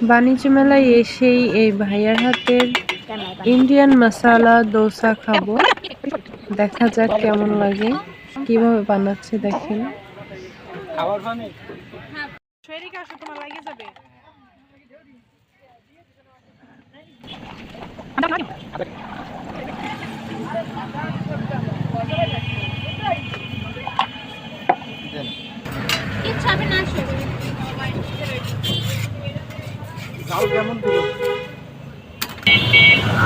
বাণিজ্য মেলায় এসেই এই ভাইয়ার হাতের ইন্ডিয়ান মশালা দোসা খাবো। দেখা যাক কেমন লাগে, কিভাবে বানাচ্ছে দেখেন।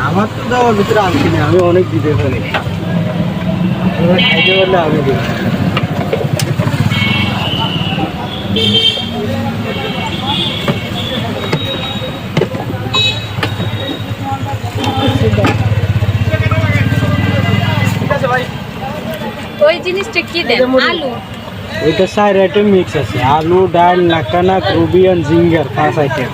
আমার তো দেওয়ার ভিতরে আনছি না, আমি অনেক দিতে পারি খাইতে পারলে আমি দিব। ওই জিনিসটা কি দেন? আলু, ওইটা 4 আইটেম মিক্স আছে, আলু, ডাল, নাকানা, রুবি আর জিঙ্গার 5 আইটেম।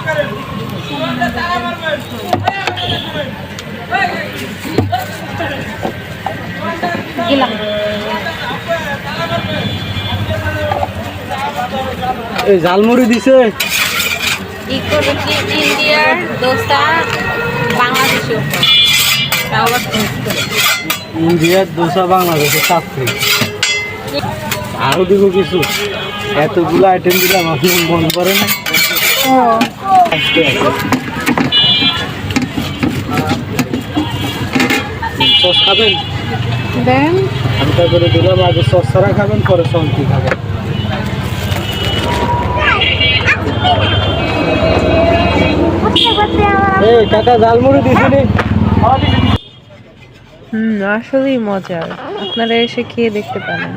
দিলাম। এই ঝালমুড়ি দিছে। ইন্ডিয়ার দোসা বাংলাদেশি ইন্ডিয়ার দোসা বাংলাদেশের সাথে আরো দিব কিছু। এতগুলো আইটেম দিলাম, আপনি মন করে না। সস খাবেন? দেন আমি তারপরে দিলাম, আগে সস ছাড়া খাবেন, পরে সন্তি খাবেন। এই কাকা ঝালমুড়ি দিছিনি? আসলেই মজার, আপনারা এসে খেয়ে দেখতে পারেন।